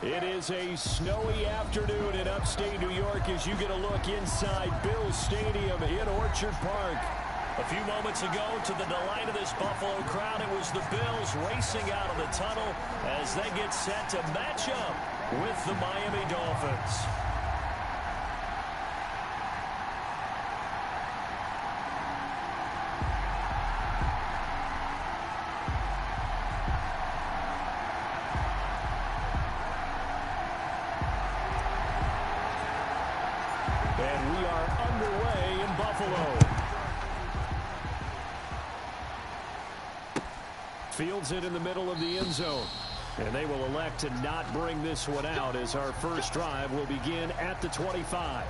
It is a snowy afternoon in upstate New York as you get a look inside Bills Stadium in Orchard Park. A few moments ago, to the delight of this Buffalo crowd, it was the Bills racing out of the tunnel as they get set to match up with the Miami Dolphins. And we are underway in Buffalo. Fields it in the middle of the end zone. And they will elect to not bring this one out as our first drive will begin at the 25.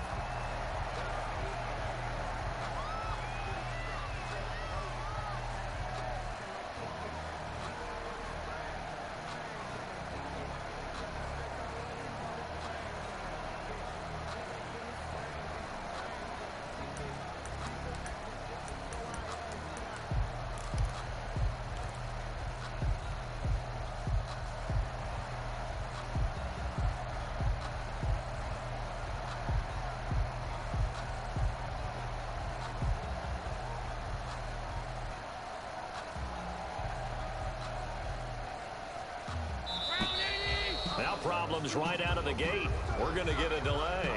Now problems right out of the gate. We're going to get a delay.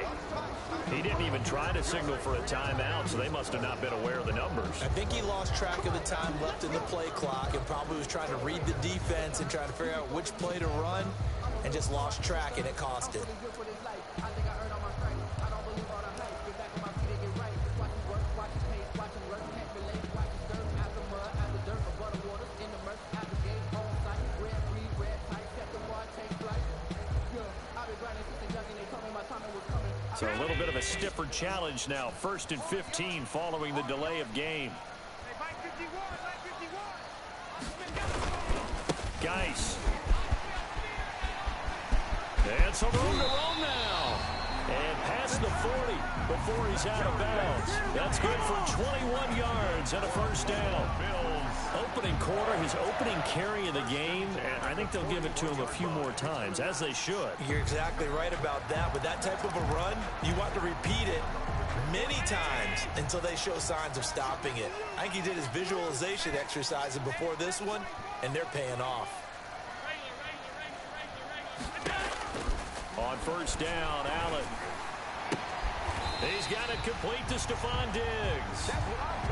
He didn't even try to signal for a timeout, so they must have not been aware of the numbers. I think he lost track of the time left in the play clock and probably was trying to read the defense and trying to figure out which play to run and just lost track, and it cost him. So a little bit of a stiffer challenge now. 1st and 15 following the delay of game. Geis. And some room to roam now. And past the 40 before he's out of bounds. That's good for 21 yards and a first down. Opening quarter, his opening carry of the game, and I think they'll give it to him a few more times, as they should. You're exactly right about that. With that type of a run, you want to repeat it many times until they show signs of stopping it. I think he did his visualization exercises before this one, and they're paying off. On first down, Allen. He's got it complete to Stephon Diggs.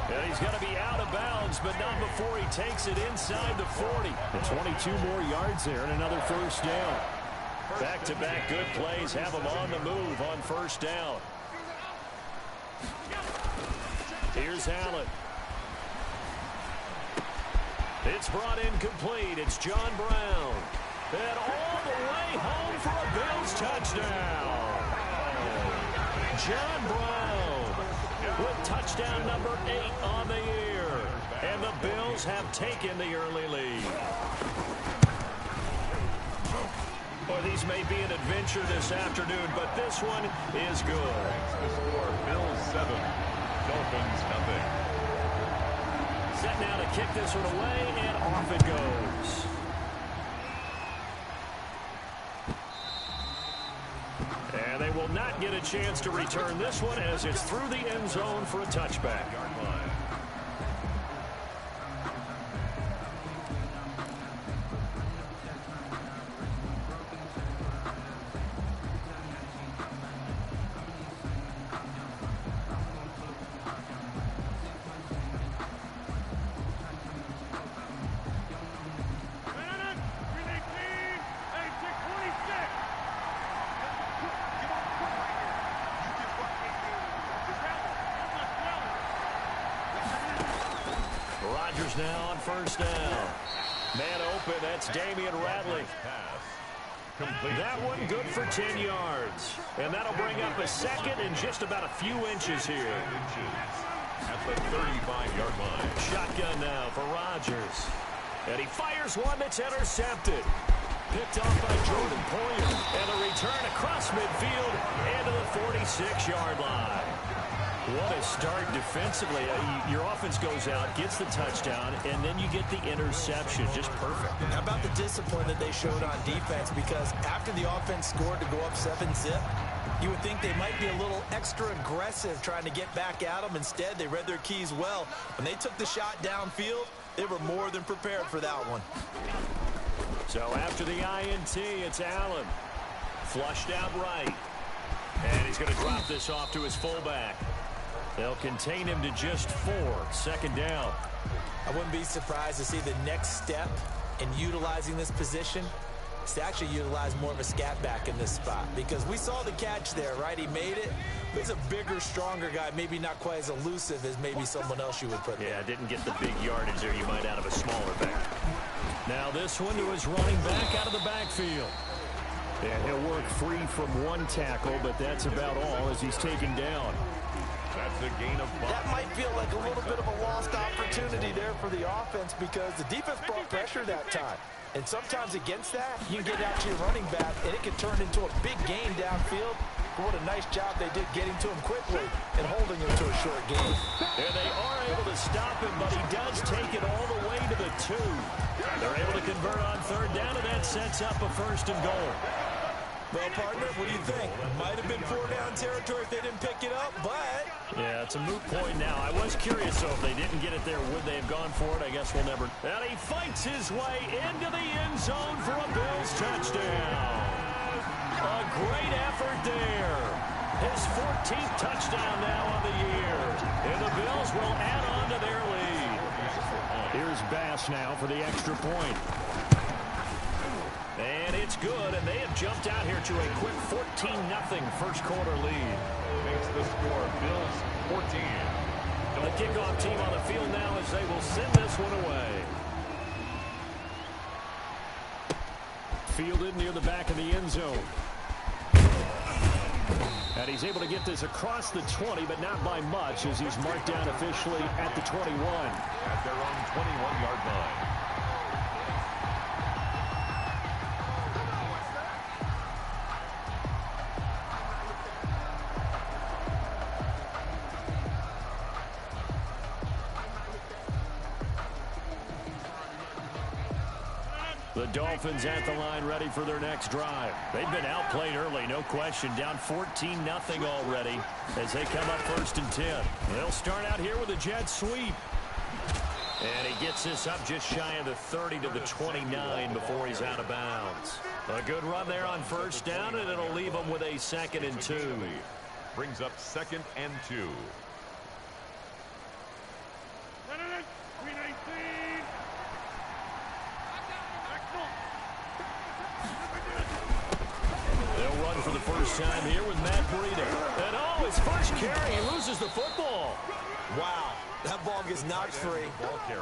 And he's going to be out of bounds, but not before he takes it inside the 40. And 22 more yards there and another first down. Back-to-back good plays have him on the move on first down. Here's Allen. It's brought in complete. It's John Brown. And all the way home for a Bills touchdown. John Brown with touchdown number 8 on the year. And the Bills have taken the early lead. Well, these may be an adventure this afternoon, but this one is good. The score, Bills 7, Dolphins nothing. Set now to kick this one away, and off it goes. And they will not get a chance to return this one as it's through the end zone for a touchback. Yard line. Now on first down. Man open, that's Damian Radley. That one good for 10 yards. And that'll bring up a second and just about a few inches here. At the 35-yard line. Shotgun now for Rodgers. And he fires one that's intercepted. Picked off by Jordan Poyer. And a return across midfield and to the 46-yard line. What a start defensively. Your offense goes out, gets the touchdown, and then you get the interception. Just perfect. How about the discipline that they showed on defense? Because after the offense scored to go up 7-zip, you would think they might be a little extra aggressive trying to get back at them. Instead, they read their keys well. When they took the shot downfield, they were more than prepared for that one. So after the INT, it's Allen. Flushed out right. And he's going to drop this off to his fullback. They'll contain him to just 4. Second down. I wouldn't be surprised to see the next step in utilizing this position is to actually utilize more of a scat back in this spot, because we saw the catch there, right? He made it. He's a bigger, stronger guy, maybe not quite as elusive as maybe someone else you would put there. Yeah, didn't get the big yardage there you might out of a smaller back. Now this one to his running back out of the backfield. And he'll work free from one tackle, but that's about all as he's taken down. That's a gain of 5. That might feel like a little bit of a lost opportunity there for the offense, because the defense brought pressure that time. And sometimes against that, you can get out to your running back, and it can turn into a big gain downfield. What a nice job they did getting to him quickly and holding him to a short gain. And they are able to stop him, but he does take it all the way to the 2. They're able to convert on third down, and that sets up a 1st and goal. Well, partner, what do you think? Might have been 4-down territory if they didn't pick it up, but... Yeah, it's a moot point now. I was curious, though, if they didn't get it there, would they have gone for it? I guess we'll never... And he fights his way into the end zone for a Bills touchdown. A great effort there. His 14th touchdown now of the year. And the Bills will add on to their lead. Here's Bass now for the extra point. And it's good, and they have jumped out here to a quick 14-0 first quarter lead. Makes the score Bills 14. The kickoff team on the field now as they will send this one away. Fielded near the back of the end zone. And he's able to get this across the 20, but not by much, as he's marked down officially at the 21. At their own 21-yard line. The Dolphins at the line ready for their next drive. They've been outplayed early, no question. Down 14-0 already as they come up 1st and 10. They'll start out here with a jet sweep. And he gets this up just shy of the 30 to the 29 before he's out of bounds. A good run there on 1st down, and it'll leave him with a 2nd and 2. Brings up 2nd and 2. They'll run for the first time here with Matt Breida. And oh, his first carry, he loses the football. Wow, that ball gets knocked free,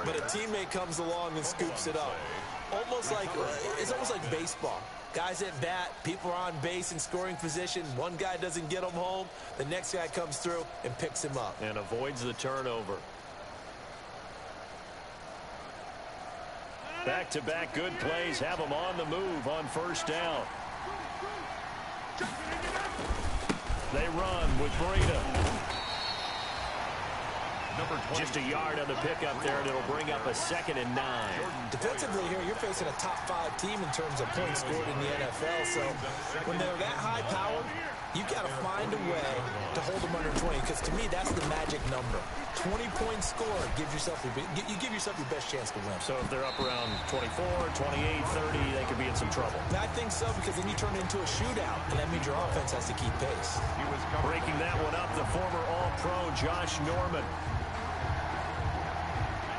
but a teammate comes along and scoops it up. It's almost like baseball. Guys at bat, people are on base in scoring position. One guy doesn't get him home. The next guy comes through and picks him up. And avoids the turnover. Back-to-back good plays have him on the move on 1st down. They run with Breida. Just a yard on the pickup there, and it'll bring up a 2nd and 9. Defensively here, you're facing a top 5 team in terms of points scored in the NFL. So when they're that high powered, you've got to find a way to hold them under 20, because to me, that's the magic number. 20-point score gives yourself you give yourself your best chance to win. So if they're up around 24, 28, 30, they could be in some trouble. I think so, because then you turn it into a shootout, and that means your offense has to keep pace. He was breaking that one up, the former All-Pro Josh Norman.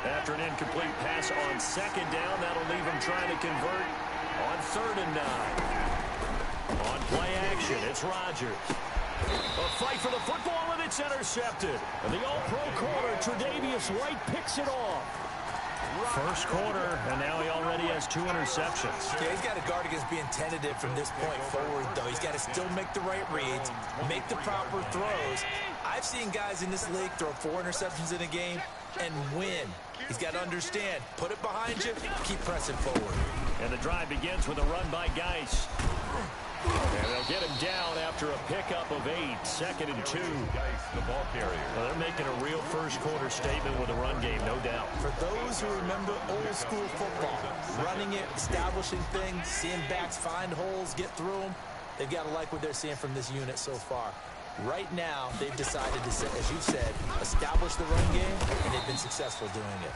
After an incomplete pass on 2nd down, that'll leave him trying to convert on 3rd and 9. On play action, it's Rodgers. A fight for the football, and it's intercepted. And the All-Pro corner, Tre'Davious White, picks it off. First quarter, and now he already has 2 interceptions. Yeah, he's got to guard against being tentative from this point forward, though. He's got to still make the right reads, make the proper throws. I've seen guys in this league throw 4 interceptions in a game and win. He's got to understand, put it behind you, keep pressing forward. And the drive begins with a run by Geis. And they'll get him down after a pickup of 8, 2nd and 2. The ball carrier. Well, they're making a real first-quarter statement with a run game, no doubt. For those who remember old-school football, running it, establishing things, seeing backs find holes, get through them, they've got to like what they're seeing from this unit so far. Right now, they've decided to, as you've said, establish the run game, and they've been successful doing it.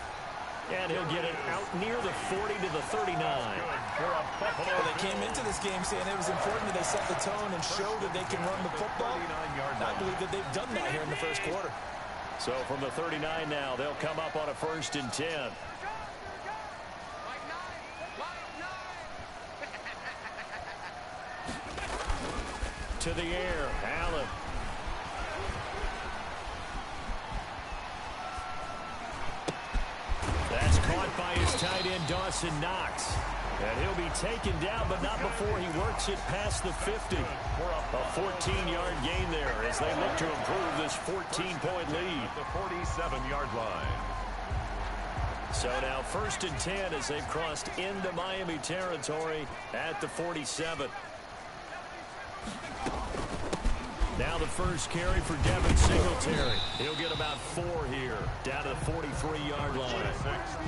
And he'll get it out near the 40 to the 39. Well, they came into this game saying it was important that they set the tone and show that they can run the football. And I believe that they've done that here in the first quarter. So from the 39 now, they'll come up on a 1st and 10. To the air, Allen. That's caught by his tight end, Dawson Knox. And he'll be taken down, but not before he works it past the 50. A 14-yard gain there as they look to improve this 14-point lead. The 47-yard line. So now 1st and 10 as they've crossed into Miami territory at the 47. Now the first carry for Devin Singletary. He'll get about 4 here, down to the 43-yard line.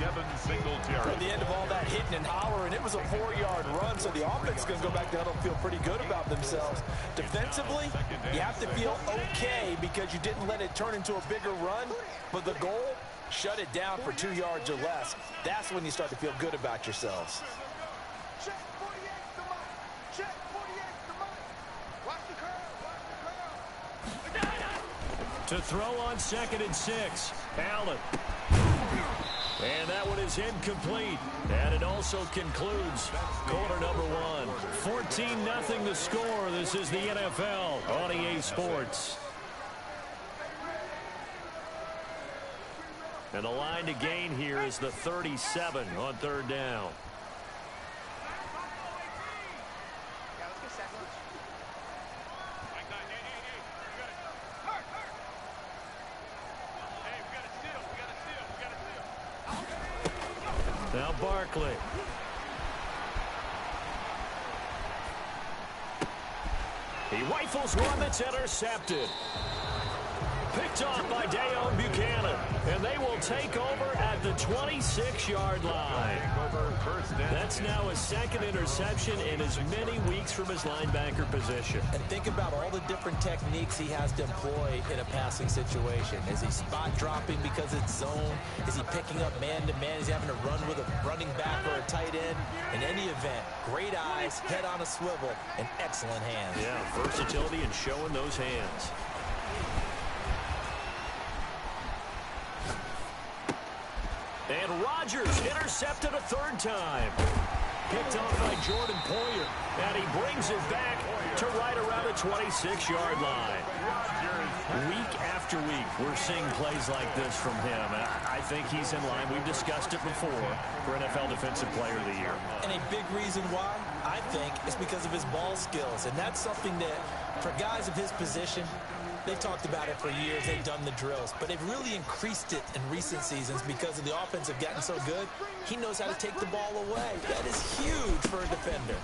Devin Singletary. At the end of all that hitting and hollering, it was a 4-yard run, so the offense is going to go back down and feel pretty good about themselves. Defensively, you have to feel okay because you didn't let it turn into a bigger run, but the goal, shut it down for 2 yards or less. That's when you start to feel good about yourselves. To throw on 2nd and 6, Allen. And that one is incomplete. And it also concludes quarter number 1. 14-0 the score. This is the NFL on EA Sports. And the line to gain here is the 37 on 3rd down. Now Barkley. He rifles one that's intercepted. Picked off by Dayon Buchanan. And they will take over at the 26-yard line. That's now a 2nd interception in as many weeks from his linebacker position. And think about all the different techniques he has to employ in a passing situation. Is he spot dropping because it's zone? Is he picking up man-to-man? Is he having to run with a running back or a tight end? In any event, great eyes, head on a swivel, and excellent hands. Yeah, versatility and showing those hands. And Rodgers intercepted a 3rd time. Picked off by Jordan Poyer. And he brings it back to right around the 26-yard line. Week after week, we're seeing plays like this from him. I think he's in line. We've discussed it before for NFL Defensive Player of the Year. And a big reason why, I think, is because of his ball skills. And that's something that, for guys of his position, they've talked about it for years. They've done the drills. But they've really increased it in recent seasons because of the offense have gotten so good. He knows how to take the ball away. That is huge for a defender.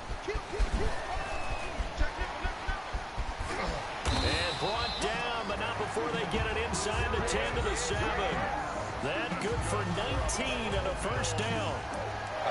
And brought down, but not before they get it inside the 10 to the 7. That good for 19 and a 1st down.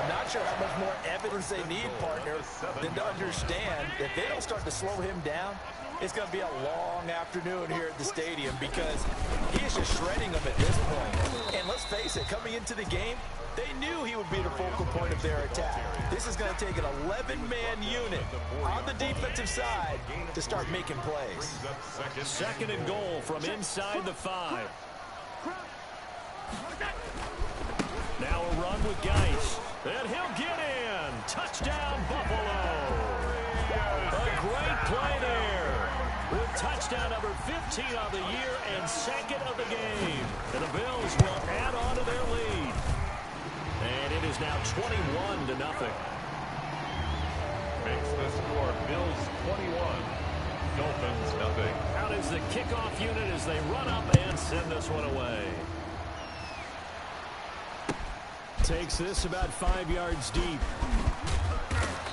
I'm not sure how much more evidence they need, partner, than to understand if they don't start to slow him down, it's going to be a long afternoon here at the stadium because he is just shredding them at this point. And let's face it, coming into the game, they knew he would be the focal point of their attack. This is going to take an 11-man unit on the defensive side to start making plays. 2nd and goal from inside the 5. Now a run with Geis. And he'll get in. Touchdown, Buffalo. A great play there. With touchdown number 15 on the year and 2nd of the game. And the Bills will add on to their lead. And it is now 21-0. Makes the score Bills 21, Dolphins nothing. Out is the kickoff unit as they run up and send this one away. Takes this about 5 yards deep.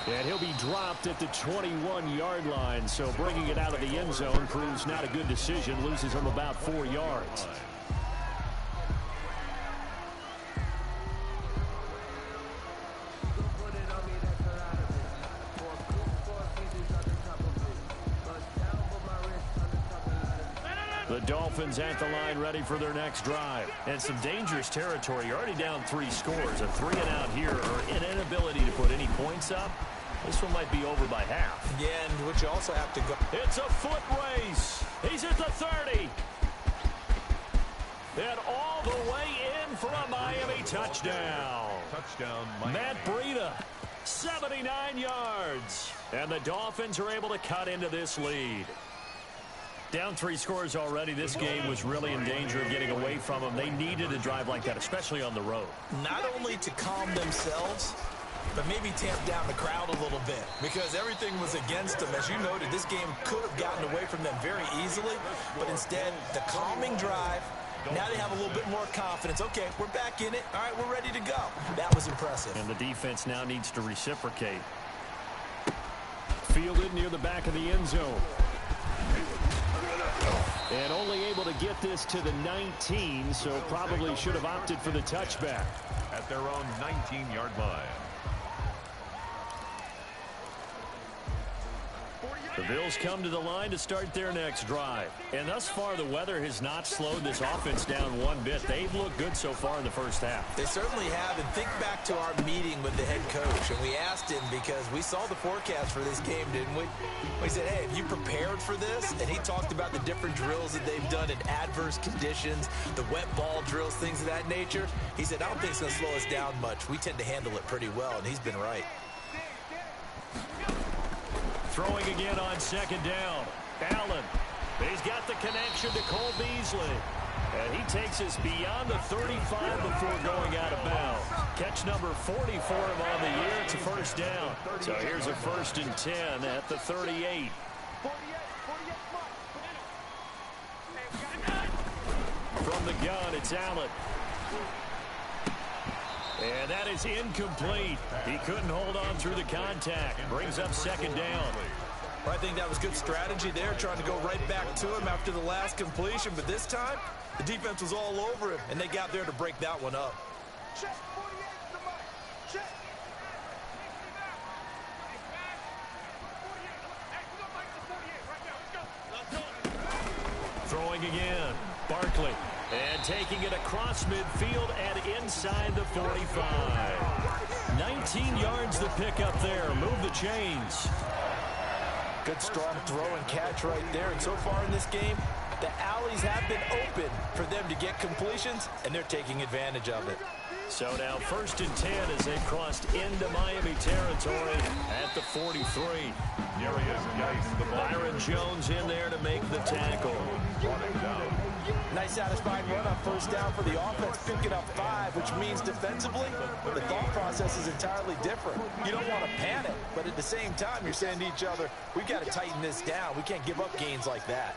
And he'll be dropped at the 21-yard line. So bringing it out of the end zone proves not a good decision. Loses him about 4 yards. The Dolphins at the line ready for their next drive. And some dangerous territory. You're already down 3 scores. A 3-and-out here or an inability to put any points up. This one might be over by half. Yeah, and what you also have to go. It's a foot race. He's at the 30. And all the way in for a Miami touchdown. Touchdown, Miami. Matt Breida, 79 yards. And the Dolphins are able to cut into this lead. Down 3 scores already. This game was really in danger of getting away from them. They needed a drive like that, especially on the road. Not only to calm themselves, but maybe tamp down the crowd a little bit because everything was against them. As you noted, this game could have gotten away from them very easily, but instead, the calming drive, now they have a little bit more confidence. Okay, we're back in it. All right, we're ready to go. That was impressive. And the defense now needs to reciprocate. Fielded near the back of the end zone. And only able to get this to the 19, so probably should have opted for the touchback. At their own 19-yard line. The Bills come to the line to start their next drive. And thus far, the weather has not slowed this offense down one bit. They've looked good so far in the first half. They certainly have. And think back to our meeting with the head coach. And we asked him because we saw the forecast for this game, didn't we? We said, hey, have you prepared for this? And he talked about the different drills that they've done in adverse conditions, the wet ball drills, things of that nature. He said, I don't think it's going to slow us down much. We tend to handle it pretty well, and he's been right. Throwing again on second down. Allen. He's got the connection to Cole Beasley. And he takes us beyond the 35 before going out of bounds. Catch number 40 for him on the year. It's a first down. So here's a 1st and 10 at the 38. From the gun, it's Allen. And that is incomplete. He couldn't hold on through the contact. Brings up second down. Well, I think that was good strategy there, trying to go right back to him after the last completion. But this time, the defense was all over him, and they got there to break that one up. Throwing again. Barkley. And taking it across midfield and inside the 45. 19 yards to pick up there. Move the chains. Good strong throw and catch right there. And so far in this game, the alleys have been open for them to get completions, and they're taking advantage of it. So now 1st and 10 as they've crossed into Miami territory at the 43. Byron Jones in there to make the tackle. Nice satisfying run on first down for the offense, picking up 5, which means defensively, the thought process is entirely different. You don't want to panic, but at the same time, you're saying to each other, we've got to tighten this down. We can't give up gains like that.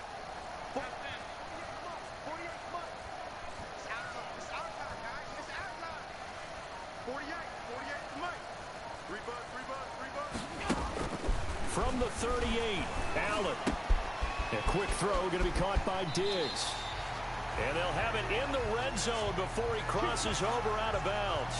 From the 38, Allen. A quick throw going to be caught by Diggs. And they'll have it in the red zone before he crosses over out of bounds.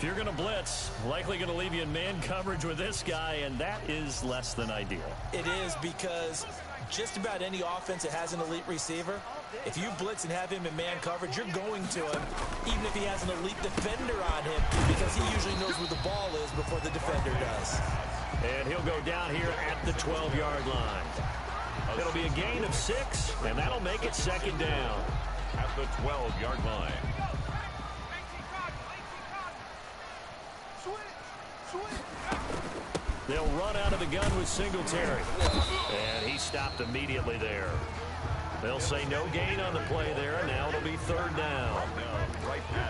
If you're going to blitz, likely going to leave you in man coverage with this guy, and that is less than ideal. It is, because just about any offense that has an elite receiver, if you blitz and have him in man coverage, you're going to him, even if he has an elite defender on him, because he usually knows where the ball is before the defender does. And he'll go down here at the 12-yard line. It'll be a gain of 6, and that'll make it second down. At the 12-yard line. They'll run out of the gun with Singletary. And he stopped immediately there. They'll say no gain on the play there, and now it'll be third down.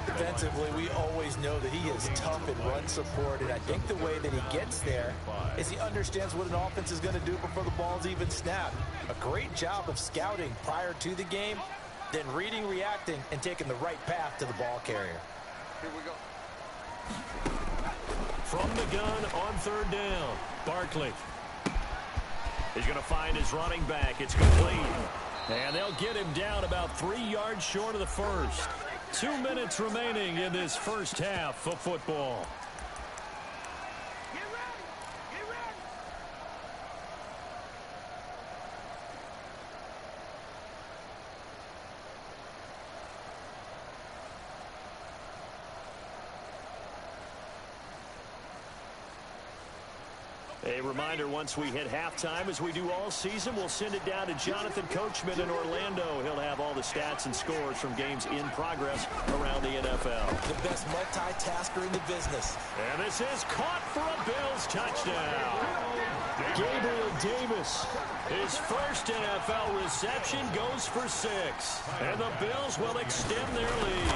Defensively, we always know that he is tough in run support, and I think the way that he gets there is he understands what an offense is going to do before the ball's even snapped. A great job of scouting prior to the game, then reading, reacting, and taking the right path to the ball carrier. Here we go. From the gun on third down, Barkley. He's going to find his running back. It's complete. And they'll get him down about 3 yards short of the first. 2 minutes remaining in this first half of football. A reminder, once we hit halftime, as we do all season, we'll send it down to Jonathan Coachman in Orlando. He'll have all the stats and scores from games in progress around the NFL. The best multitasker in the business. And this is caught for a Bills touchdown. Gabriel Davis, his first NFL reception, goes for 6. And the Bills will extend their lead.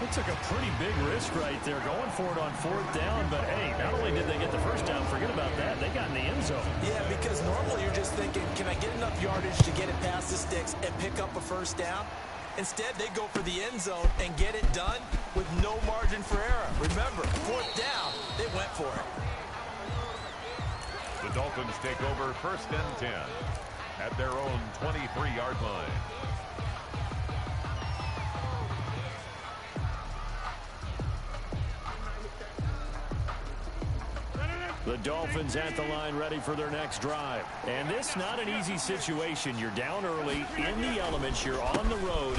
It took a pretty big risk right there, going for it on fourth down. But, hey, not only did they get the first down, forget about that, they got in the end zone. Yeah, because normally you're just thinking, can I get enough yardage to get it past the sticks and pick up a first down? Instead, they go for the end zone and get it done with no margin for error. Remember, fourth down, they went for it. The Dolphins take over first and 10 at their own 23-yard line. The Dolphins at the line, ready for their next drive. And this not an easy situation. You're down early, in the elements, you're on the road.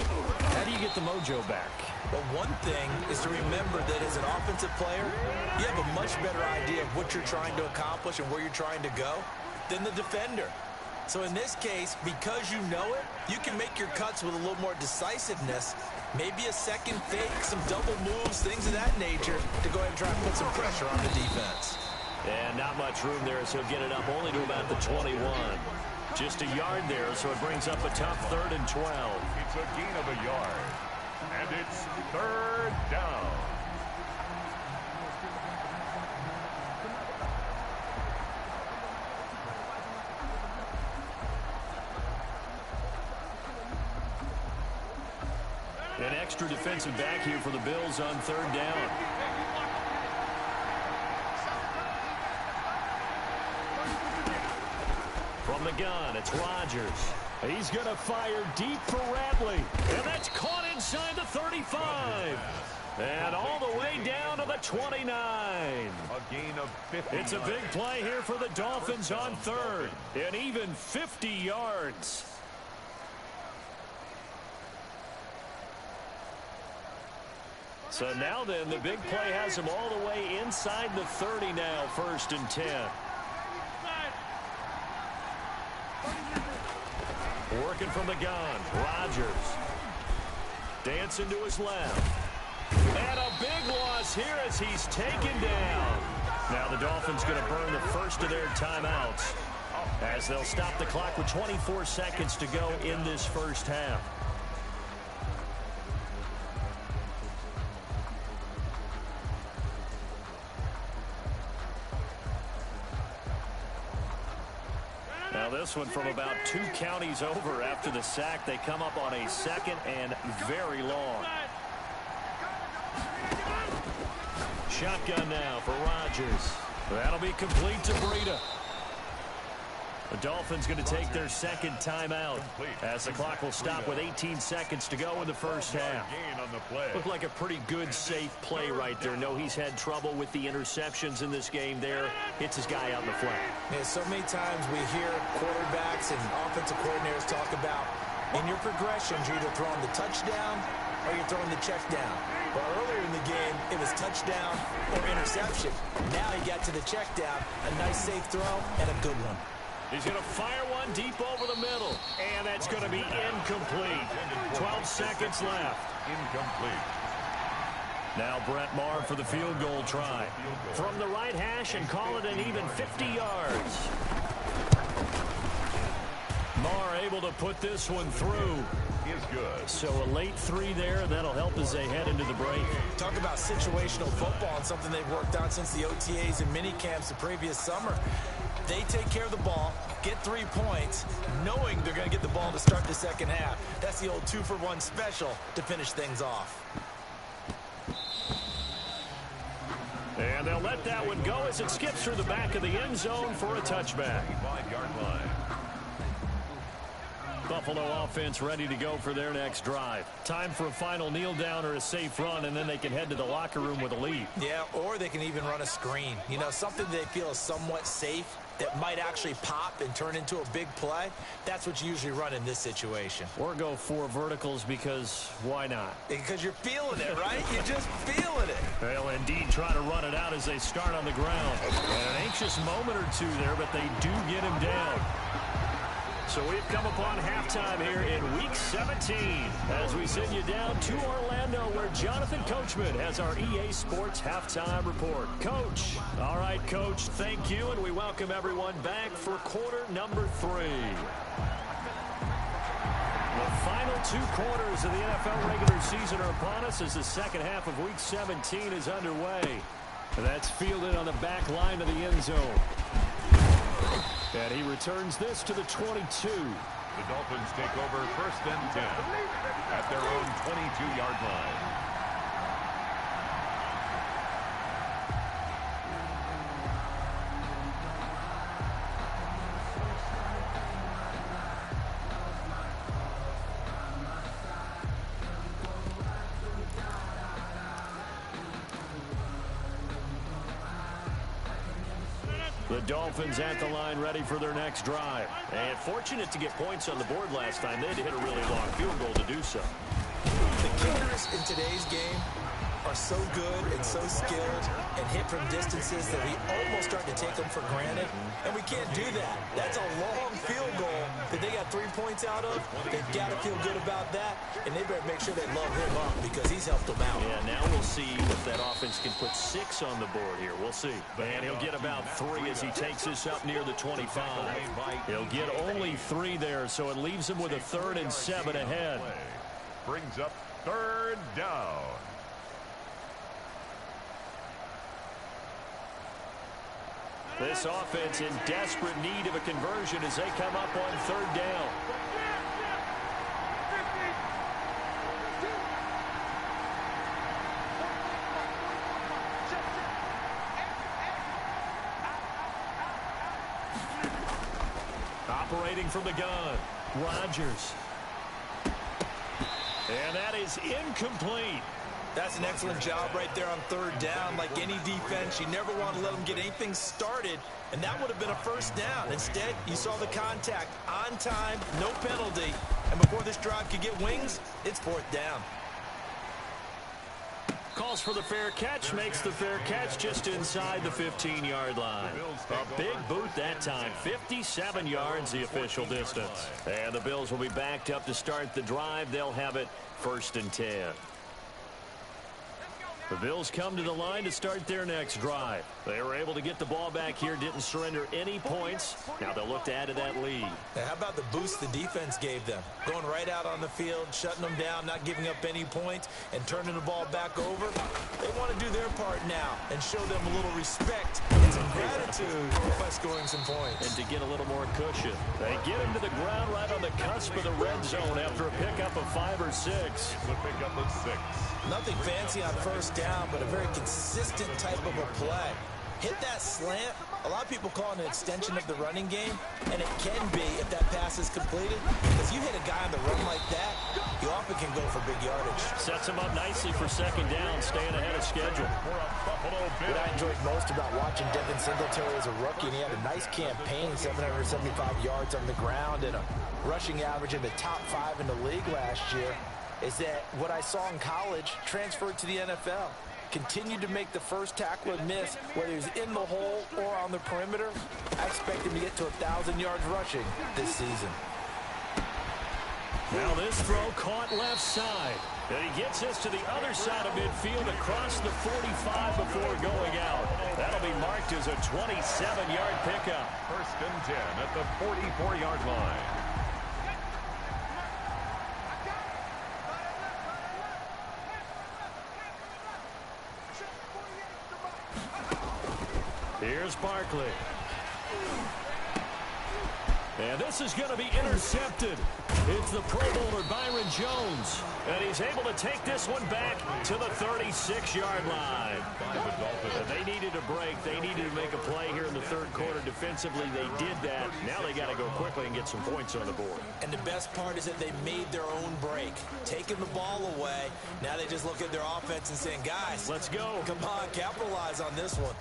How do you get the mojo back? Well, one thing is to remember that as an offensive player, you have a much better idea of what you're trying to accomplish and where you're trying to go than the defender. So in this case, because you know it, you can make your cuts with a little more decisiveness, maybe a second fake, some double moves, things of that nature, to go ahead and try and put some pressure on the defense. And not much room there, as he'll get it up only to about the 21. Just a yard there, so it brings up a tough 3rd and 12. It's a gain of a yard, and it's third down. An extra defensive back here for the Bills on third down. From the gun, it's Rodgers. He's going to fire deep for Ratley. And that's caught inside the 35. And all the way down to the 29. A gain of 50. It's a big play here for the Dolphins on third. And even 50 yards. So now then, the big play has him all the way inside the 30 now, 1st and 10. Working from the gun, Rodgers. Dancing to his left. And a big loss here as he's taken down. Now the Dolphins going to burn the first of their timeouts as they'll stop the clock with 24 seconds to go in this first half. Now this one from about 2 counties over after the sack. They come up on a 2nd and very long. Shotgun now for Rodgers. That'll be complete to Breida. The Dolphins going to take their second timeout as the clock will stop with 18 seconds to go in the first half. Looked like a pretty good, safe play right there. No, he's had trouble with the interceptions in this game there. Hits his guy out in the flat. Yeah, so many times we hear quarterbacks and offensive coordinators talk about in your progressions, you're either throwing the touchdown or you're throwing the check down. But earlier in the game, it was touchdown or interception. Now he got to the check down, a nice safe throw and a good one. He's going to fire one deep over the middle, and that's going to be incomplete. 12 seconds left. Incomplete. Now Brett Maher for the field goal try. From the right hash and call it an even 50 yards. Maher able to put this one through. Is good. So a late 3 there, and that'll help as they head into the break. Talk about situational football and something they've worked on since the OTAs and mini camps the previous summer. They take care of the ball, get 3 points, knowing they're going to get the ball to start the second half. That's the old 2-for-1 special to finish things off. And they'll let that one go as it skips through the back of the end zone for a touchback. 5-yard line. Buffalo offense ready to go for their next drive. Time for a final kneel down or a safe run, and then they can head to the locker room with a lead. Yeah, or they can even run a screen. You know, something they feel is somewhat safe that might actually pop and turn into a big play. That's what you usually run in this situation. Or go 4 verticals because why not? Because you're feeling it, right? You're just feeling it. They'll indeed try to run it out as they start on the ground. And an anxious moment or two there, but they do get him down. So we've come upon halftime here in Week 17 as we send you down to Orlando where Jonathan Coachman has our EA Sports Halftime Report. Coach. All right, Coach, thank you, and we welcome everyone back for quarter number 3. The final 2 quarters of the NFL regular season are upon us as the second half of Week 17 is underway. That's fielded on the back line of the end zone. And he returns this to the 22. The Dolphins take over 1st and 10 at their own 22-yard line. The Dolphins at the line ready for their next drive. And fortunate to get points on the board last time. They had to hit a really long field goal to do so. The kickers in today's game are so good and so skilled and hit from distances that we almost start to take them for granted. And we can't do that. That's a long field goal that they got 3 points out of. They've got to feel good about that. And they better make sure they love him up because he's helped them out. Yeah, now we'll see if that offense can put 6 on the board here. We'll see. And he'll get about 3 as he takes this up near the 25. He'll get only 3 there, so it leaves him with a 3rd and 7 ahead. Brings up 3rd down. This offense in desperate need of a conversion as they come up on 3rd down. Operating from the gun, Rodgers. And that is incomplete. That's an excellent job right there on 3rd down. Like any defense, you never want to let them get anything started, and that would have been a 1st down. Instead, you saw the contact on time, no penalty, and before this drive could get wings, it's 4th down. Calls for the fair catch, makes the fair catch just inside the 15-yard line. A big boot that time, 57 yards the official distance. And the Bills will be backed up to start the drive. They'll have it 1st and 10. The Bills come to the line to start their next drive. They were able to get the ball back here, didn't surrender any points. Now they'll look to add to that lead. Now, how about the boost the defense gave them? Going right out on the field, shutting them down, not giving up any points, and turning the ball back over. They want to do their part now and show them a little respect and some gratitude by scoring some points. And to get a little more cushion. They get him to the ground right on the cusp of the red zone after a pickup of 5 or 6. The pickup of 6. Nothing fancy on 1st down, but a very consistent type of a play. hit that slant. A lot of people call it an extension of the running game, and it can be if that pass is completed. Because you hit a guy on the run like that, you often can go for big yardage. Sets him up nicely for second down, staying ahead of schedule. What I enjoyed most about watching Devin Singletary as a rookie, and he had a nice campaign, 775 yards on the ground and a rushing average in the top 5 in the league last year, is that what I saw in college transferred to the NFL. Continued to make the first tackle and miss, whether he's in the hole or on the perimeter. I expect him to get to 1,000 yards rushing this season. Now this throw caught left side. And he gets us to the other side of midfield across the 45 before going out. That'll be marked as a 27-yard pickup. First and 10 at the 44-yard line. Here's Barkley. And this is going to be intercepted. It's the Pro Bowler Byron Jones. And he's able to take this one back to the 36-yard line. And they needed a break. They needed to make a play here in the third quarter. Defensively, they did that. Now they got to go quickly and get some points on the board. And the best part is that they made their own break. Taking the ball away. Now they just look at their offense and saying, guys, let's go. Come on, capitalize on this one.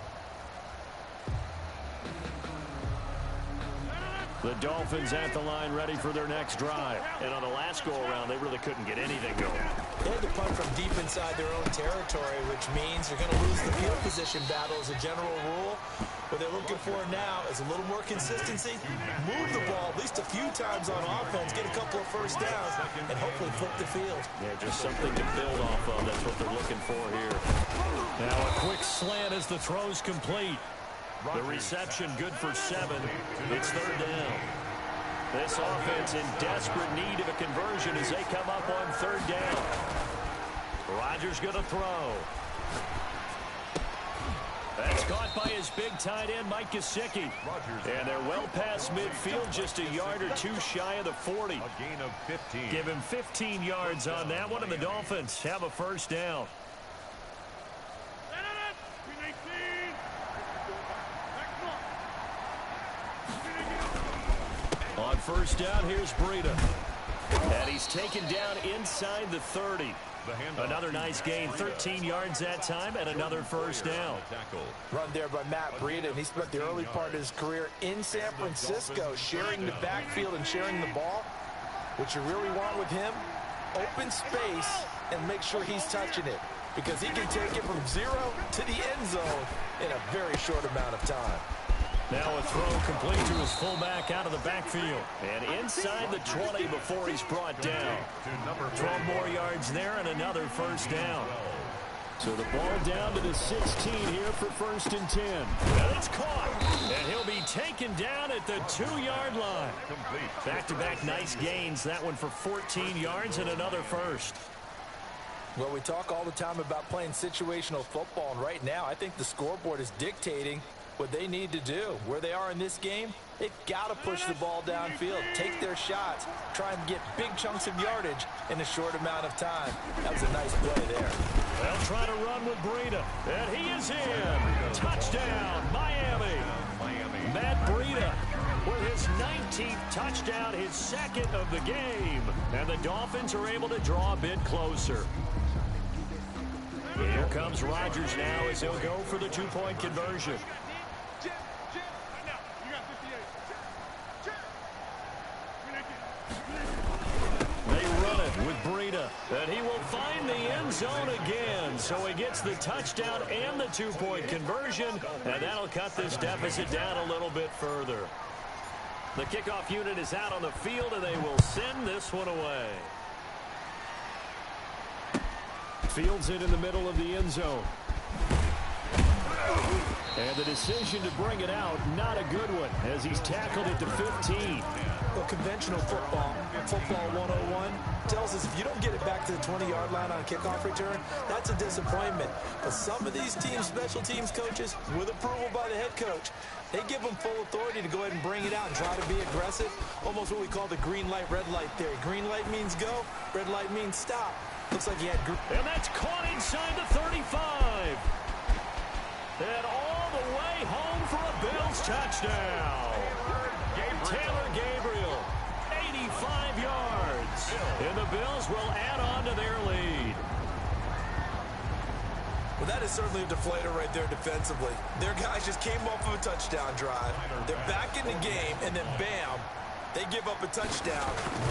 The Dolphins at the line ready for their next drive. And on the last go-around, they really couldn't get anything going. They had to punt from deep inside their own territory, which means they're going to lose the field position battle as a general rule. What they're looking for now is a little more consistency. Move the ball at least a few times on offense, get a couple of first downs, and hopefully flip the field. Yeah, just something to build off of. That's what they're looking for here. Now a quick slant as the throw's complete. The reception good for 7. It's third down. This offense in desperate need of a conversion as they come up on third down. Rodgers going to throw. That's caught by his big tight end, Mike Gesicki. And they're well past midfield, just a yard or two shy of the 40. A gain of 15. Give him 15 yards on that one, and the Dolphins have a first down. On first down, here's Breida. And he's taken down inside the 30. Another nice gain, 13 yards that time, and another first down. Run there by Matt Breida, and he spent the early part of his career in San Francisco, sharing the backfield and sharing the ball. What you really want with him, open space and make sure he's touching it, because he can take it from 0 to the end zone in a very short amount of time. Now a throw complete to his fullback out of the backfield. And inside the 20 before he's brought down. 12 more yards there and another first down. So the ball down to the 16 here for first and 10. And it's caught. And he'll be taken down at the 2-yard line. Back-to-back nice gains. That one for 14 yards and another first. Well, we talk all the time about playing situational football, and right now I think the scoreboard is dictating what they need to do. Where they are in this game, they've got to push the ball downfield, take their shots, try and get big chunks of yardage in a short amount of time. That was a nice play there. They'll try to run with Breida, and he is in. Touchdown, Miami. Matt Breida with his 19th touchdown, his second of the game. And the Dolphins are able to draw a bit closer. Here comes Rodgers now as he'll go for the 2-point conversion. They run it with Breida, and he will find the end zone again. So he gets the touchdown and the 2-point conversion, and that'll cut this deficit down a little bit further. The kickoff unit is out on the field, and they will send this one away. Fields it in the middle of the end zone. And the decision to bring it out, not a good one, as he's tackled at the 15. Well, conventional football 101, tells us if you don't get it back to the 20-yard line on a kickoff return, that's a disappointment. But some of these teams, special teams coaches, with approval by the head coach, they give them full authority to go ahead and bring it out and try to be aggressive. Almost what we call the green light, red light theory. Green light means go, red light means stop. Looks like he had... And that's caught inside the 35. And all the way Dolphins touchdown. Taylor Gabriel, 85 yards. And the Bills will add on to their lead. Well, that is certainly a deflator right there defensively. Their guys just came off of a touchdown drive. They're back in the game, and then bam, they give up a touchdown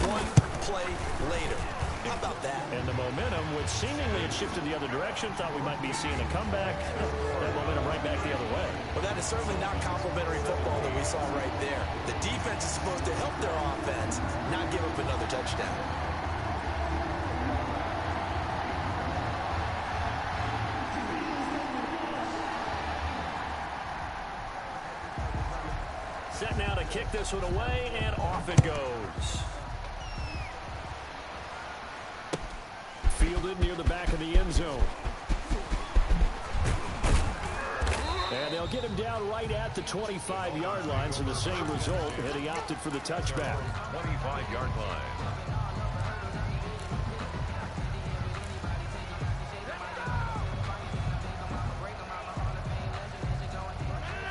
one play later. How about that? And the momentum, which seemingly had shifted the other direction, thought we might be seeing a comeback. That momentum right back the other way. Well, that is certainly not complimentary football that we saw right there. The defense is supposed to help their offense, not give up another touchdown. Set now to kick this one away, and off it goes. Fielded near the back of the end zone. And they'll get him down right at the 25-yard line, so the same result, and he opted for the touchback. 25-yard line.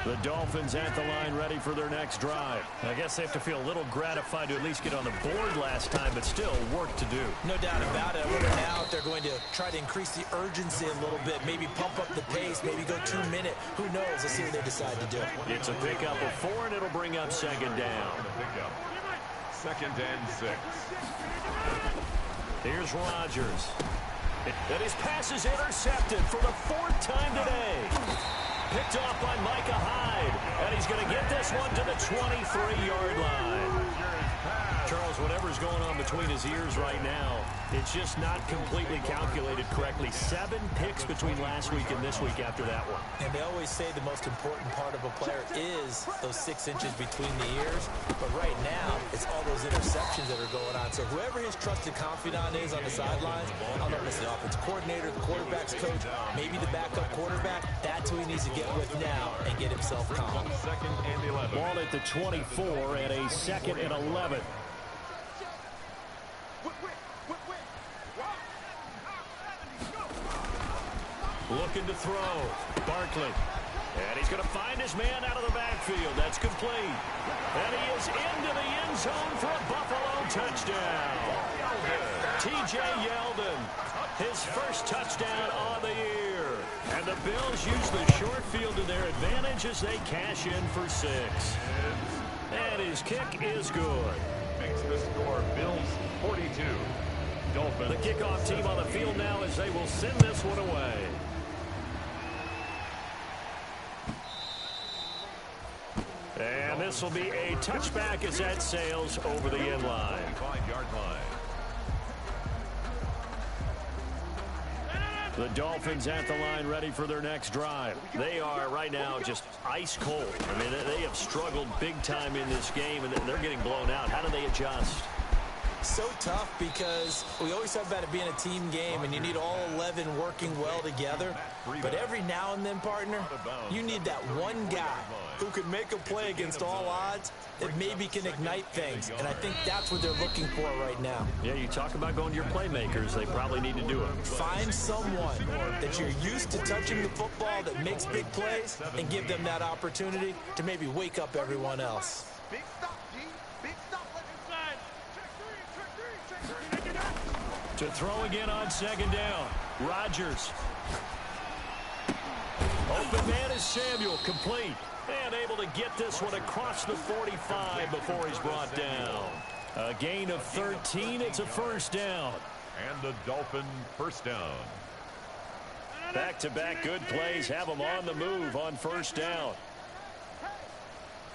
The Dolphins at the line ready for their next drive. I guess they have to feel a little gratified to at least get on the board last time, but still work to do. No doubt about it. I wonder now if they're going to try to increase the urgency a little bit, maybe pump up the pace, maybe go 2 minute. Who knows? Let's see what they decide to do. It's a pickup of 4, and it'll bring up second down. Second and 6. Here's Rodgers. And his pass is intercepted for the 4th time today. Picked off by Micah Hyde, and he's going to get this one to the 23-yard line. Charles, whatever's going on between his ears right now, it's just not completely calculated correctly. 7 picks between last week and this week after that one. And they always say the most important part of a player is those 6 inches between the ears. But right now, it's all those interceptions that are going on. So whoever his trusted confidant is on the sidelines, I don't know if it's the offensive coordinator, the quarterback's coach, maybe the backup quarterback, that's who he needs to get with now and get himself calm. Second and 11. Ball at the 24 and a 2nd and 11. Looking to throw. Barkley. And he's going to find his man out of the backfield. That's complete. And he is into the end zone for a Buffalo touchdown. T.J. Yeldon, his first touchdown on the year. And the Bills use the short field to their advantage as they cash in for 6. And his kick is good. Makes the score Bills 42. Dolphins. The kickoff team on the field now as they will send this one away. And this will be a touchback as that sails over the end line. 5-yard line. The Dolphins at the line ready for their next drive. They are right now just ice cold. I mean, they have struggled big time in this game, and they're getting blown out. How do they adjust? So tough because we always talk about it being a team game and you need all 11 working well together. But every now and then, partner, you need that one guy who can make a play against all odds that maybe can ignite things. And I think that's what they're looking for right now. Yeah, you talk about going to your playmakers. They probably need to do it. Find someone that you're used to touching the football that makes big plays and give them that opportunity to maybe wake up everyone else. To throw again on second down. Rodgers. Open man is Samuel, complete. And able to get this one across the 45 before he's brought down. A gain of 13. It's a first down. And the Dolphin first down. Back-to-back good plays have them on the move on first down.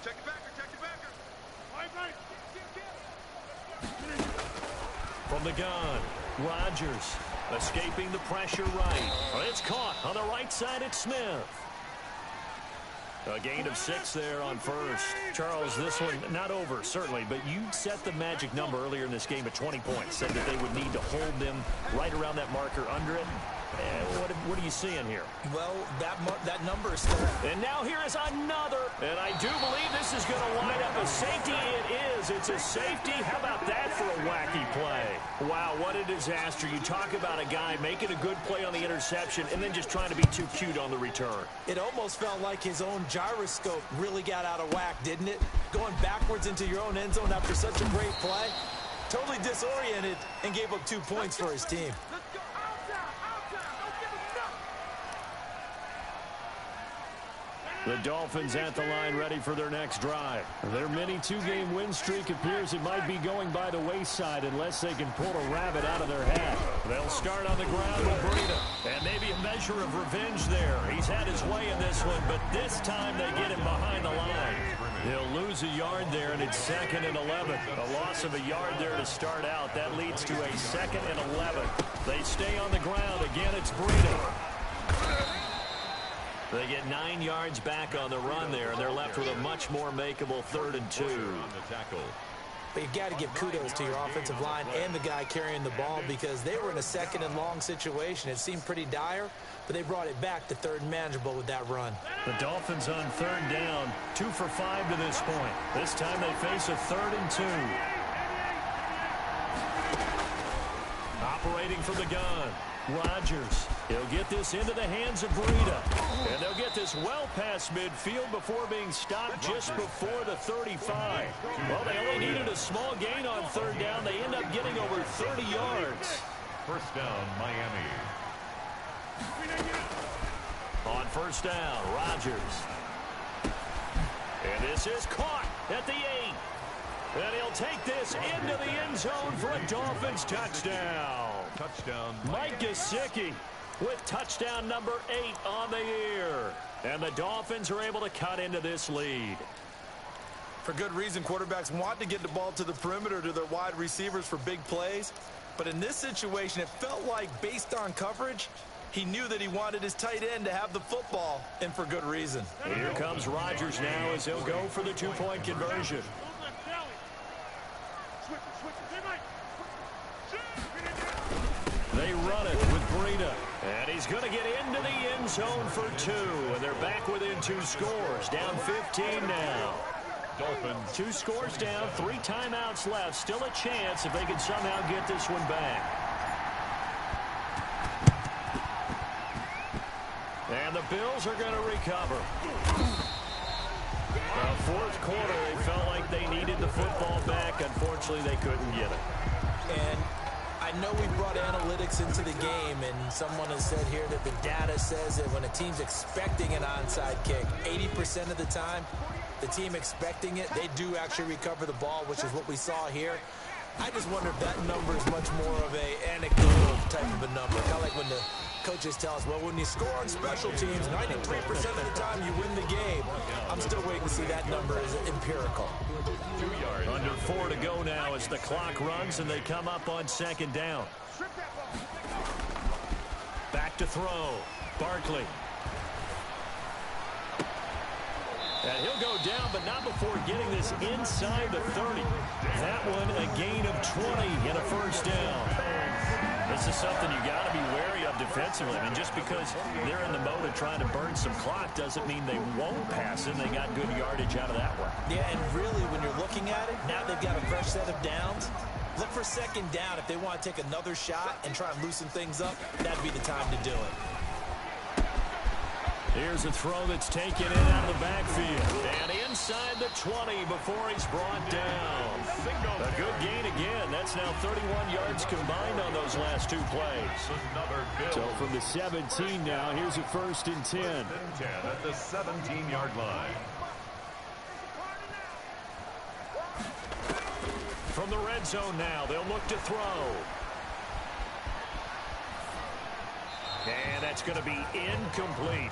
Check your backer, check your backer. From the gun, Rodgers escaping the pressure right. It's caught on the right side at Smith. A gain of 6 there on first. Charles, this one not over, certainly, but you set the magic number earlier in this game at 20 points. Said that they would need to hold them right around that marker under it. What are you seeing here? Well, that number is still at And now here is another. And I do believe this is going to line up a safety. It is. It's a safety. How about that for a wacky play? Wow, what a disaster. You talk about a guy making a good play on the interception and then just trying to be too cute on the return. It almost felt like his own gyroscope really got out of whack, didn't it? Going backwards into your own end zone after such a great play. Totally disoriented and gave up 2 points for his team. The Dolphins at the line ready for their next drive. Their mini 2-game win streak appears it might be going by the wayside unless they can pull a rabbit out of their hat. They'll start on the ground with Breida. And maybe a measure of revenge there. He's had his way in this one, but this time they get him behind the line. He'll lose a yard there, and it's 2nd and 11. A loss of a yard there to start out. That leads to a 2nd and 11. They stay on the ground. Again, it's Breida. They get 9 yards back on the run there, and they're left with a much more makeable 3rd and 2. But you've got to give kudos to your offensive line and the guy carrying the ball because they were in a 2nd and long situation. It seemed pretty dire, but they brought it back to 3rd and manageable with that run. The Dolphins on 3rd down, 2 for 5 to this point. This time they face a 3rd and 2. Operating from the gun. Rodgers. He'll get this into the hands of Breida. And they'll get this well past midfield before being stopped just before the 35. Well, they only needed a small gain on 3rd down. They end up getting over 30 yards. 1st down, Miami. On 1st down, Rodgers. And this is caught at the 8. And he'll take this into the end zone for a Dolphins touchdown. Touchdown, Mike Gesicki with touchdown number 8 on the year. And the Dolphins are able to cut into this lead. For good reason, quarterbacks want to get the ball to the perimeter to their wide receivers for big plays. But in this situation, it felt like based on coverage, he knew that he wanted his tight end to have the football, and for good reason. Here comes Rodgers now as he'll go for the 2-point conversion. They run it with Breida. And he's going to get into the end zone for 2. And they're back within 2 scores. Down 15 now. Dolphins. 2 scores down, 3 timeouts left. Still a chance if they can somehow get this one back. And the Bills are going to recover. The 4th quarter, they felt like they needed the football back. Unfortunately, they couldn't get it. And I know we brought analytics into the game, and someone has said here that the data says that when a team's expecting an onside kick, 80% of the time, the team expecting it, they do actually recover the ball, which is what we saw here. I just wonder if that number is much more of a anecdotal type of a number. Kind of like when the coaches tell us, well, when you score on special teams, 93% of the time you win the game. I'm still waiting to see that number as empirical. 2 yards. Under 4 to go now as the clock runs and they come up on 2nd down. Back to throw. Barkley. And he'll go down, but not before getting this inside the 30. That one a gain of 20 and a 1st down. This is something you got to be wary of defensively. I mean, just because they're in the mode of trying to burn some clock doesn't mean they won't pass it. They got good yardage out of that one. Yeah, and really, when you're looking at it, now they've got a fresh set of downs. Look for 2nd down. If they want to take another shot and try and loosen things up, that'd be the time to do it. Here's a throw that's taken in out of the backfield. And inside the 20 before he's brought down. A good gain again. That's now 31 yards combined on those last 2 plays. So from the 17 now, here's a 1st and 10. At the 17-yard line. From the red zone now, they'll look to throw. And that's going to be incomplete.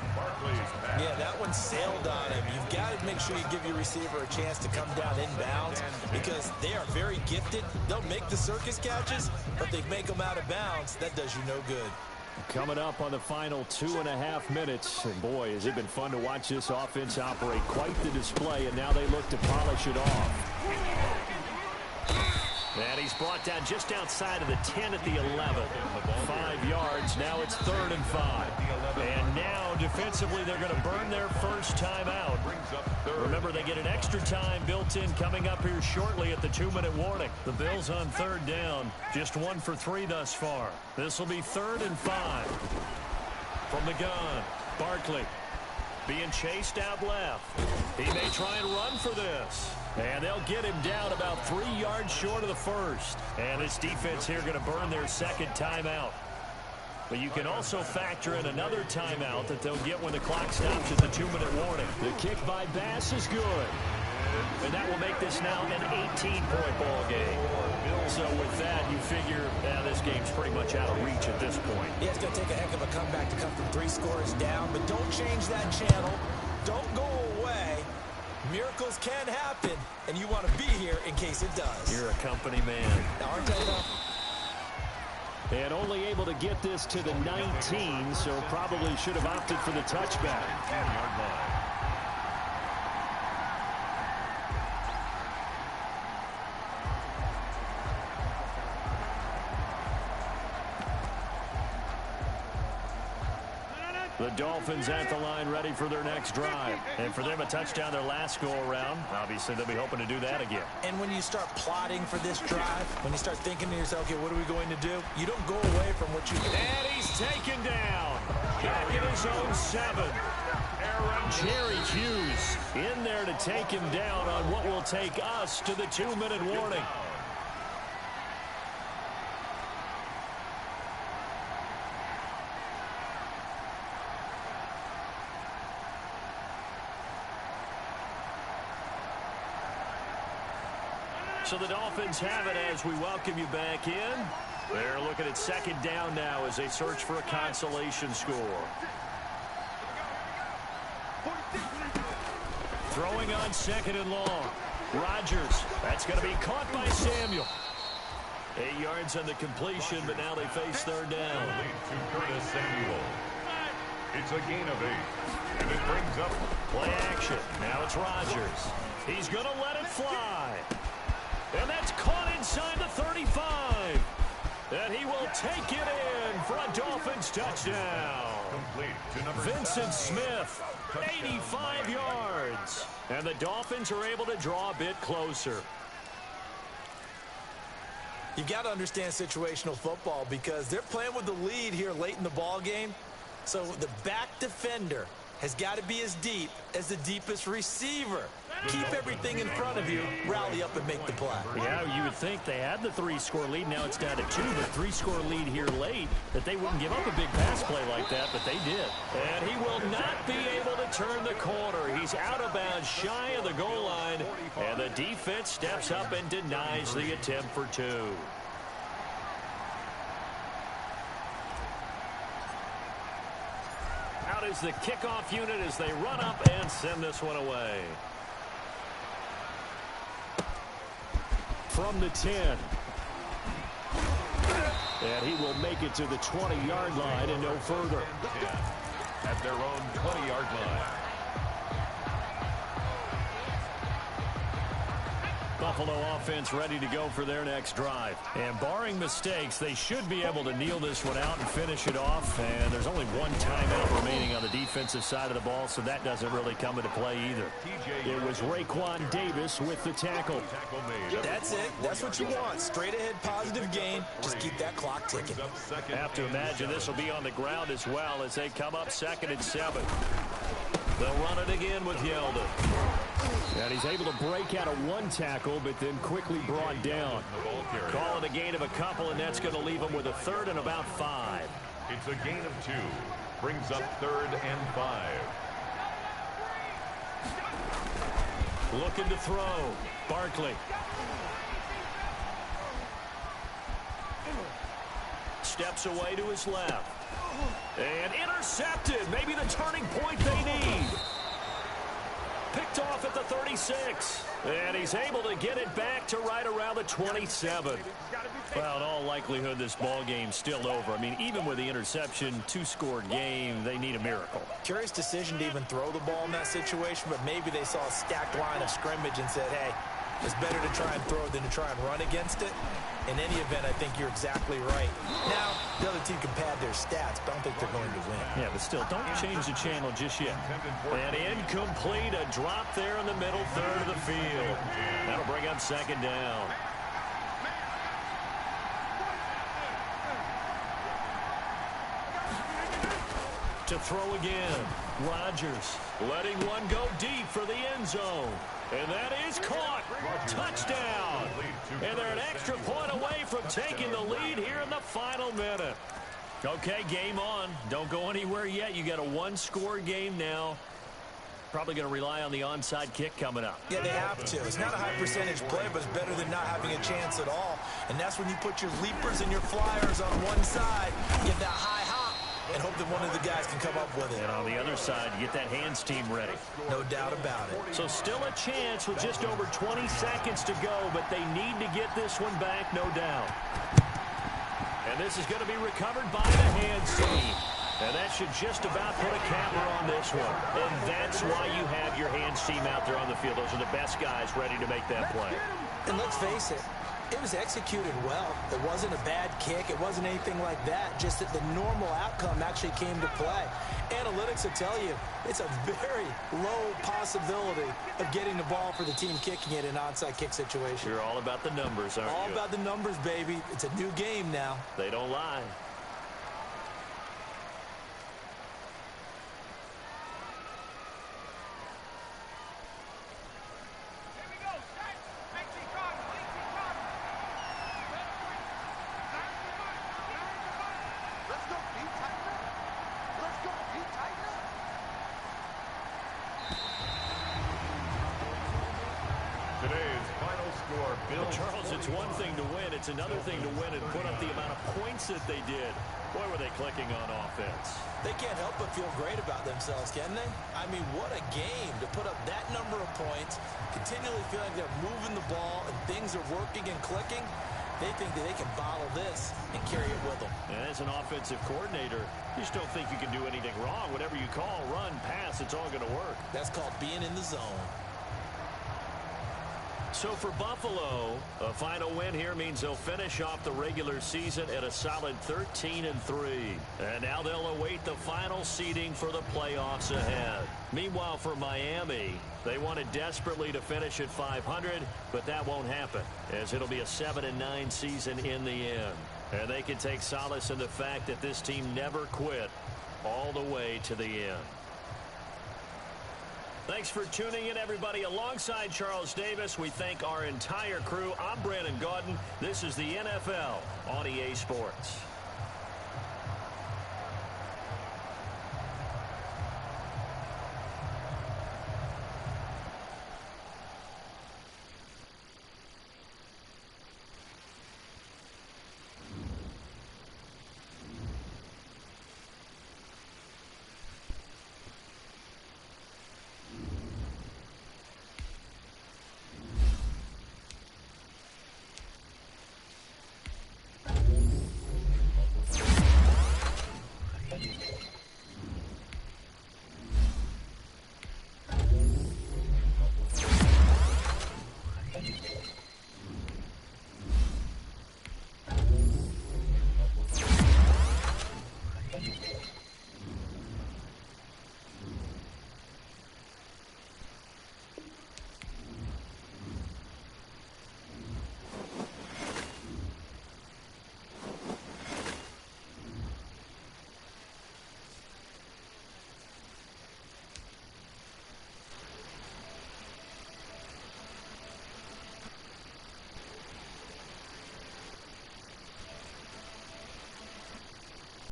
Yeah, that one sailed on him. You've got to make sure you give your receiver a chance to come down inbounds because they are very gifted. They'll make the circus catches, but they make them out of bounds. That does you no good. Coming up on the final 2.5 minutes. And boy, has it been fun to watch this offense operate. Quite the display, and now they look to polish it off. And he's brought down just outside of the 10 at the 11. 5 yards. Now it's 3rd and 5. And now, defensively, they're going to burn their first timeout. Remember, they get an extra time built in coming up here shortly at the 2-minute warning. The Bills on 3rd down. Just 1 for 3 thus far. This will be 3rd and 5. From the gun, Barkley being chased out left. He may try and run for this. And they'll get him down about 3 yards short of the first. And this defense here going to burn their second timeout. But you can also factor in another timeout that they'll get when the clock stops at the 2-minute warning. The kick by Bass is good. And that will make this now an 18-point ball game. So with that, you figure this game's pretty much out of reach at this point. Yeah, it's going to take a heck of a comeback to come from 3 scores down. But don't change that channel. Don't go away. Miracles can happen, and you want to be here in case it does. You're a company man. Now, aren't they, though? And only able to get this to the 19, so probably should have opted for the touchback. 10-yard line. The Dolphins at the line ready for their next drive. And for them, a touchdown their last go-around. Obviously, they'll be hoping to do that again. And when you start plotting for this drive, when you start thinking to yourself, okay, what are we going to do? You don't go away from what you do. And he's taken down. Back in his own 7. Jerry Hughes in there to take him down on what will take us to the 2-minute warning. So the Dolphins have it as we welcome you back in. They're looking at 2nd down now as they search for a consolation score. Throwing on 2nd and long. Rodgers. That's going to be caught by Samuel. 8 yards on the completion, but now they face 3rd down. To Curtis Samuel. It's a gain of 8. And it brings up Play action. Now it's Rodgers. He's going to let it fly. And that's caught inside the 35. And he will take it in for a Dolphins touchdown. complete to number Vincent Smith, 85 yards. And the Dolphins are able to draw a bit closer. You've got to understand situational football because they're playing with the lead here late in the ball game. So the back defender has got to be as deep as the deepest receiver. Keep everything in front of you, rally up and make the play. Yeah, you would think they had the 3-score lead. Now it's down to 2, but 3-score lead here late, that they wouldn't give up a big pass play like that, but they did. And he will not be able to turn the corner. He's out of bounds, shy of the goal line, and the defense steps up and denies the attempt for 2. Out is the kickoff unit as they run up and send this one away. From the 10. And he will make it to the 20-yard line and no further. At their own 20-yard line. Buffalo offense ready to go for their next drive. And barring mistakes, they should be able to kneel this one out and finish it off. And there's only one timeout remaining on the defensive side of the ball, so that doesn't really come into play either. It was Raekwon Davis with the tackle. That's it. That's what you want. Straight ahead positive gain. Just keep that clock ticking. I have to imagine this will be on the ground as well as they come up 2nd and 7. They'll run it again with Yeldon. And he's able to break out of one tackle, but then quickly brought down. Call it a gain of a couple, and that's going to leave him with a 3rd and about 5. It's a gain of 2. Brings up 3rd and 5. Looking to throw. Barkley. Steps away to his left. And intercepted. Maybe the turning point they need. Picked off at the 36. And he's able to get it back to right around the 27. Well, in all likelihood, this ball game's still over. I mean, even with the interception, 2-score game, they need a miracle. Curious decision to even throw the ball in that situation, but maybe they saw a stacked line of scrimmage and said, hey, It's better to try and throw than to try and run against it. In any event, I think you're exactly right. Now, the other team can pad their stats, but I don't think they're going to win. Yeah, but still, don't change the channel just yet. And incomplete, a drop there in the middle third of the field. That'll bring up second down. To throw again, Rodgers letting one go deep for the end zone. And that is caught. Touchdown. And they're an extra point away from taking the lead here in the final minute. Okay, game on. Don't go anywhere yet. You got a one-score game now. Probably going to rely on the onside kick coming up. Yeah, they have to. It's not a high percentage play, but it's better than not having a chance at all. And that's when you put your leapers and your flyers on one side, get that high hop, and hope that one of the guys can come up with it. And on the other side, you get that hands team ready. No doubt about it. So still a chance with just over 20 seconds to go, but they need to get this one back, no doubt. And this is going to be recovered by the hands team. And that should just about put a capper on this one. And that's why you have your hands team out there on the field. Those are the best guys ready to make that play. And let's face it, it was executed well. It wasn't a bad kick. It wasn't anything like that. Just that the normal outcome actually came to play. Analytics will tell you it's a very low possibility of getting the ball for the team kicking it in an onside kick situation. You're all about the numbers, aren't you? All about the numbers, baby. It's a new game now. They don't lie. Charles, it's one thing to win. It's another thing to win and put up the amount of points that they did. Boy, were they clicking on offense. They can't help but feel great about themselves, can they? I mean, what a game to put up that number of points, continually feeling they're moving the ball and things are working and clicking. They think that they can bottle this and carry it with them. And as an offensive coordinator, you just don't think you can do anything wrong. Whatever you call, run, pass, it's all going to work. That's called being in the zone. So for Buffalo, a final win here means they'll finish off the regular season at a solid 13-3. And now they'll await the final seeding for the playoffs ahead. Meanwhile, for Miami, they wanted desperately to finish at 500, but that won't happen, as it'll be a 7-9 season in the end. And they can take solace in the fact that this team never quit all the way to the end. Thanks for tuning in, everybody. Alongside Charles Davis, we thank our entire crew. I'm Brandon Gaudin. This is the NFL on EA Sports.